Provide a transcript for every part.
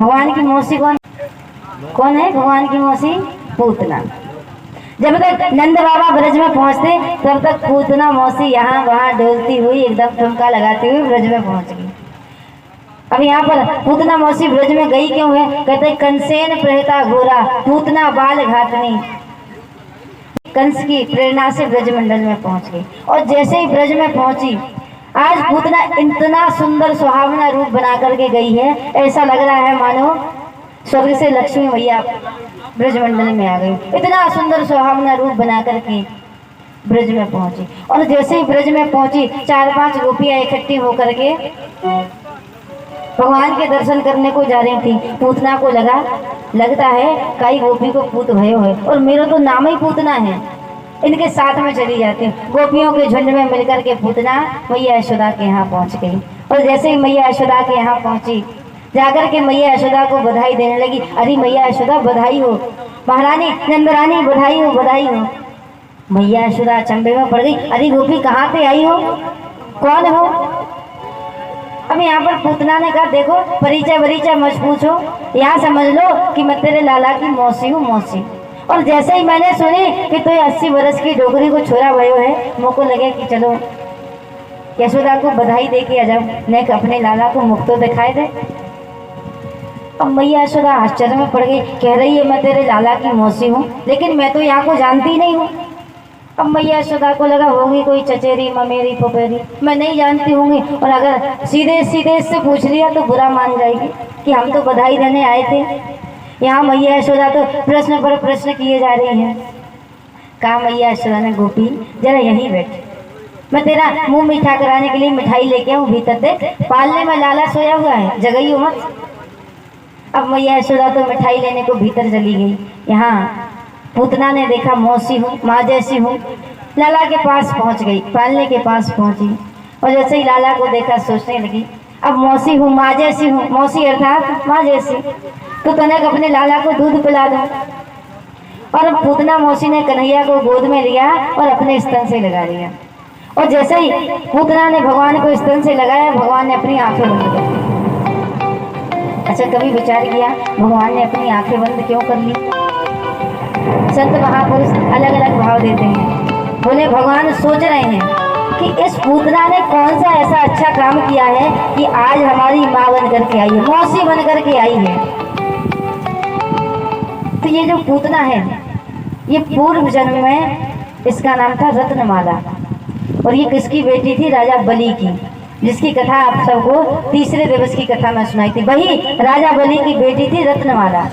भगवान की मौसी कौन कौन है? भगवान की मौसी पूतना। जब तक नंद बाबा ब्रज में पहुंचते तब तक पूतना मौसी यहाँ वहां डोलती हुई एकदम ठुमका लगाती हुई ब्रज में पहुंच गई। अब यहाँ पर पूतना मौसी ब्रज में गई क्यों है? कहते कंसेन प्रेता घोरा पूतना बाल घातनी। कंस की प्रेरणा से ब्रज मंडल में पहुंच गई और जैसे ही ब्रज में पहुंची आज पूतना इतना सुंदर सुहावना रूप बना करके गई है, ऐसा लग रहा है मानो स्वर्ग से लक्ष्मी मैया ब्रज मंडल में आ गई। इतना सुंदर सुहावना रूप बना करके ब्रज में पहुंची और जैसे ही ब्रज में पहुंची 4-5 गोपियां इकट्ठी होकर के भगवान के दर्शन करने को जा रही थी। पूतना को लगता है कई गोपी को पूत भयो है और मेरा तो नाम ही पूतना है, इनके साथ में चली जाती हूँ। गोपियों के झुंड में मिलकर के पूतना मैया यशोदा के यहाँ पहुँच गई और जैसे ही मैया यशोदा के यहाँ पहुँची जाकर के मैया यशोदा को बधाई देने लगी। अरे मैया यशोदा बधाई हो, महारानी नंदरानी बधाई हो बधाई हो। मैया यशोदा अचंभे में पड़ गई। अरे गोपी कहाँ से आई हो, कौन हो? अब यहाँ पर पूतना ने कहा देखो परिचय मत पूछो, यहाँ समझ लो कि मैं तेरे लाला की मौसी हूँ मौसी। और जैसे ही मैंने सुनी कि तो 80 वर्ष की डोगरी को छोरा भयो है, मुझको लगे कि चलो यशोदा को बधाई दे के अजब ने अपने लाला को मुख तो दिखाई दे। अब मैया यशोदा आश्चर्य में पड़ गई, कह रही है मैं तेरे लाला की मौसी हूँ लेकिन मैं तो यहाँ को जानती नहीं हूँ। अब मैया यशोदा को लगा होगी कोई चचेरी ममेरी पपेरी, मैं नहीं जानती होंगी और अगर सीधे इससे पूछ लिया तो बुरा मान जाएगी कि हम तो बधाई देने आए थे। यहाँ मैया यशोदा तो प्रश्न पर प्रश्न किए जा रही हैं। कहा मैया यशोदा ने गोपी जरा यहीं बैठ, मैं तेरा मुंह मीठा कराने के लिए मिठाई लेके आऊँ, भीतर देख पालने में लाला सोया हुआ है, जगाइयो मत। अब मैया यशोदा तो मिठाई लेने को भीतर चली गई। यहाँ पूतना ने देखा मौसी हूँ माँ जैसी हूँ, लाला के पास पहुँच गई, पालने के पास पहुँची और जैसे ही लाला को देखा सोचने लगी अब मौसी हूँ माँ जैसी हूँ, मौसी अर्थात माँ जैसी, तो तनक अपने लाला को दूध पिला दो। और पूतना मौसी ने कन्हैया को गोद में लिया और अपने स्तन से लगा लिया और जैसे ही पूतना ने भगवान को स्तन से लगाया भगवान ने अपनी आंखें बंद कर दी। अच्छा कभी विचार किया भगवान ने अपनी आंखें बंद क्यों कर ली? संत महापुरुष अलग अलग भाव देते हैं। बोले भगवान सोच रहे हैं कि इस पूतना ने कौन सा ऐसा अच्छा काम किया है कि आज हमारी माँ बन करके आई है, मौसी बन करके आई है। तो ये जो पूतना है ये पूर्व जन्म में इसका नाम था रत्नमाला और ये किसकी बेटी थी? राजा बलि की, जिसकी कथा आप सबको तीसरे दिवस की कथा में सुनाई थी। वही राजा बलि की बेटी थी रत्नमाला।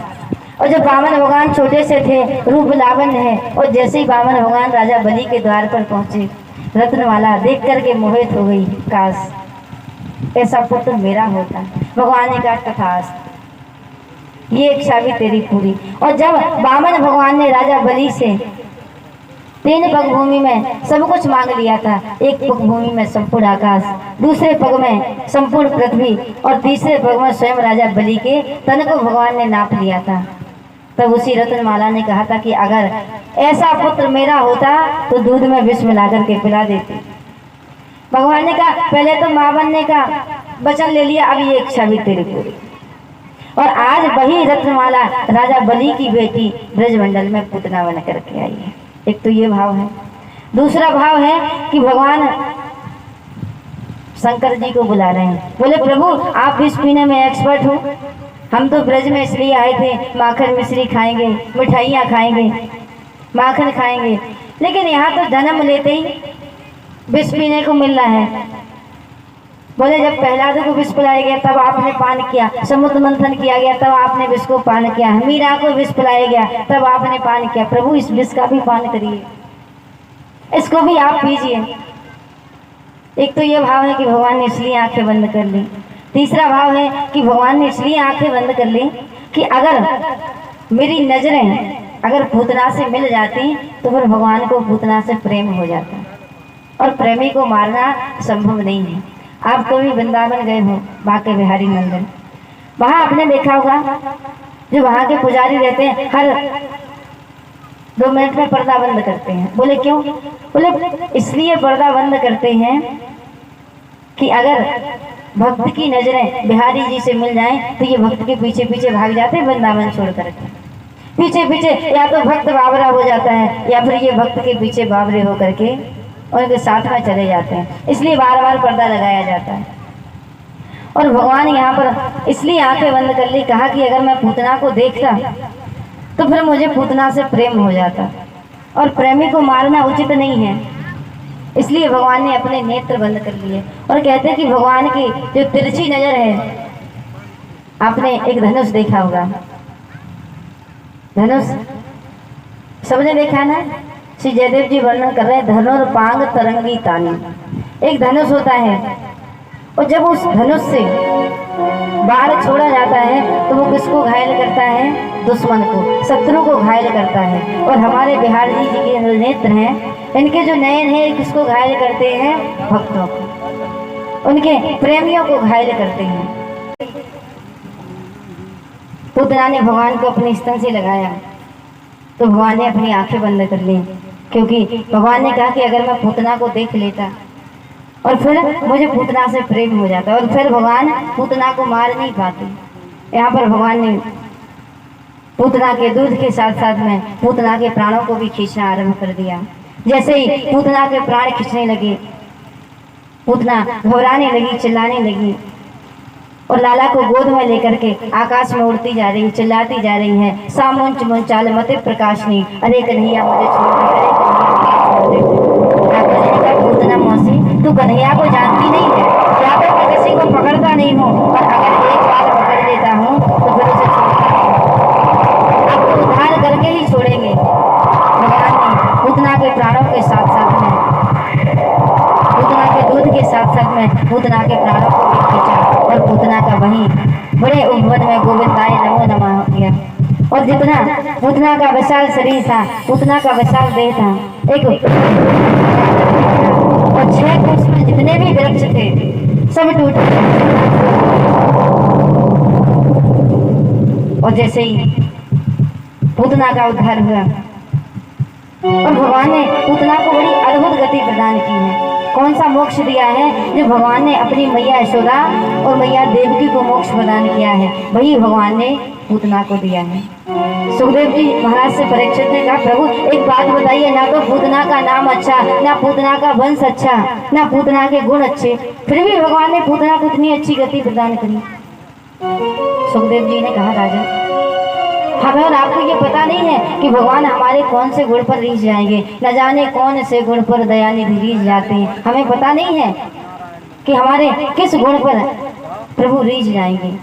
और जब वामन भगवान छोटे से थे रूप लावण्य है और जैसे ही वामन भगवान राजा बलि के द्वार पर पहुंचे रत्नमाला देख करके मोहित हो गई, काश ऐसा पुत्र मेरा होता। भगवान ने कहा तथास्तु, ये इच्छा भी तेरी पूरी। और जब वामन भगवान ने राजा बलि से 3 पग भूमि में सब कुछ मांग लिया था, एक पग भूमि में संपूर्ण आकाश, दूसरे पग में संपूर्ण पृथ्वी और तीसरे पग में स्वयं राजा बलि के तन को भगवान ने नाप लिया था, तब उसी रत्नमाला ने कहा था कि अगर ऐसा पुत्र मेरा होता तो दूध में विष मिला करके पिला देती। भगवान ने कहा पहले तो माँ बनने का वचन ले लिया, अब ये इच्छा भी तेरी पूरी। और आज वही रत्नमाला राजा बलि की बेटी ब्रजमंडल में पूतना बन करके आई है। एक तो ये भाव है। दूसरा भाव है कि भगवान शंकर जी को बुला रहे हैं। बोले प्रभु आप विष पीने में एक्सपर्ट हो, हम तो ब्रज में इसलिए आए थे माखन मिश्री खाएंगे, मिठाइयाँ खाएंगे, माखन खाएंगे, लेकिन यहाँ तो जन्म लेते ही विष पीने को मिल रहा है। बोले जब प्रहलाद को विष पिलाया गया तब आपने पान किया, समुद्र मंथन किया गया तब आपने विष को पान किया, मीरा को विष पिलाया गया तब आपने पान किया, प्रभु इस विष का भी पान करिए, इसको भी आप पीजिए। एक तो ये भाव है कि भगवान ने इसलिए आंखें बंद कर ली। तीसरा भाव है कि भगवान ने इसलिए आंखें बंद कर ली कि अगर मेरी नजरें अगर पूतना से मिल जाती तो फिर भगवान को पूतना से प्रेम हो जाता और प्रेमी को मारना संभव नहीं है। आप कभी वृंदावन गए हो, बांके बिहारी मंदिर, वहाँ आपने देखा होगा जो वहाँ के पुजारी रहते हैं हर 2 मिनट में पर्दा बंद करते हैं। बोले क्यों? बोले इसलिए पर्दा बंद करते हैं कि अगर भक्त की नजरें बिहारी जी से मिल जाएं तो ये भक्त के पीछे पीछे भाग जाते हैं वृंदावन छोड़ करके। पीछे पीछे या तो भक्त बावरा हो जाता है या फिर ये भक्त के पीछे बावरे हो करके उनके साथ में चले जाते हैं। इसलिए बार बार पर्दा लगाया जाता है। और भगवान यहाँ पर इसलिए आंखें बंद कर ली, कहा कि अगर मैं पूतना को देखता तो फिर मुझे पूतना से प्रेम हो जाता और प्रेमी को मारना उचित नहीं है। इसलिए भगवान ने अपने नेत्र बंद कर लिए और कहते हैं कि भगवान की जो तिरछी नजर है, आपने एक धनुष देखा होगा, धनुष सबने देखा ना। श्री जयदेव जी वर्णन कर रहे हैं, धनुर्पांग तरंगी तानी, एक धनुष होता है और जब उस धनुष से बाण छोड़ा जाता है तो वो किसको घायल करता है? दुश्मन को, शत्रु को घायल करता है। और हमारे बिहारी जी के नेत्र हैं, इनके जो नयन है किसको घायल करते हैं? भक्तों को, उनके प्रेमियों को घायल करते हैं। पूतना ने भगवान को अपने स्तन से लगाया तो भगवान ने अपनी आंखें बंद कर ली, क्योंकि भगवान ने कहा कि अगर मैं पूतना को देख लेता और फिर मुझे पूतना से प्रेम हो जाता और फिर भगवान पूतना को मार नहीं पाते। यहाँ पर भगवान ने पूतना के दूध के साथ साथ में पूतना के प्राणों को भी खींचना आरंभ कर दिया। जैसे ही पूतना के प्राण खींचने लगे, पूतना घबराने लगी, चिल्लाने लगी और लाला को गोद में लेकर के आकाश में उड़ती जा रही, चिल्लाती जा रही है, सामुंच मुंचाल मते प्रकाशनी, अरे कन्हैया मुझे छोड़ दे, अरे कन्हैया पूतना मौसी तू कन्हैया को जानती नहीं है, या तो मैं किसी को पकड़ता नहीं हूँ और अगर एक बार पकड़ लेता हूँ तो फिर उसे छोड़ता नहीं, आपको उद्धार करके ही छोड़ेंगे। भगवान ने पूतना के प्राणों के साथ साथ में, पूतना के दूध के साथ साथ में पूतना के प्राणों को भी खींचा और पूतना का वहीं बड़े उपवन में गोविंदाय नमो नमः हो गया। और जितना पूतना का विशाल शरीर था, पूतना का विशाल देह था, एक और 6 कोस में जितने भी वृक्ष थे सब टूट गए। और जैसे ही पूतना का उद्धार हुआ और भगवान ने पूतना को बड़ी अद्भुत गति प्रदान की है। कौन सा मोक्ष दिया है? जो भगवान ने अपनी मैया यशोदा और मैया देवकी को मोक्ष प्रदान किया है, वही भगवान ने पूतना को दिया है। सुखदेव जी महाराज से परीक्षित ने कहा, प्रभु एक बात बताइए, ना तो पूतना का नाम अच्छा, ना पूतना का वंश अच्छा, ना पूतना के गुण अच्छे, फिर भी भगवान ने पूतना को इतनी अच्छी गति प्रदान करी। सुखदेव जी ने कहा, राजन हमें और आपको ये पता नहीं है कि भगवान हमारे कौन से गुण पर रीझ जाएंगे, न जाने कौन से गुण पर दयानिधि रीझ जाते हैं। हमें पता नहीं है कि हमारे किस गुण पर प्रभु रीझ जाएंगे।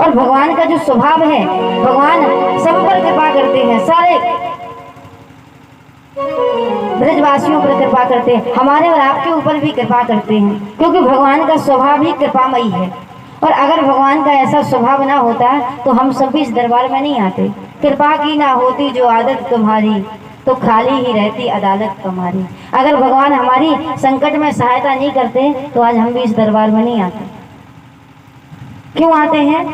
और भगवान का जो स्वभाव है, भगवान सब पर कृपा करते हैं, सारे ब्रजवासियों पर कृपा करते हैं, हमारे और आपके ऊपर भी कृपा करते हैं, क्योंकि भगवान का स्वभाव ही कृपामयी है। और अगर भगवान का ऐसा स्वभाव ना होता तो हम सब भी इस दरबार में नहीं आते। कृपा की ना होती जो आदत तुम्हारी, तो खाली ही रहती अदालत तुम्हारी। अगर भगवान हमारी संकट में सहायता नहीं करते तो आज हम भी इस दरबार में नहीं आते। क्यों आते हैं?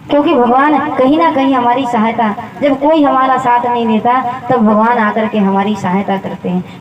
क्योंकि भगवान कहीं ना कहीं हमारी सहायता, जब कोई हमारा साथ नहीं देता तब भगवान आकर के हमारी सहायता करते हैं।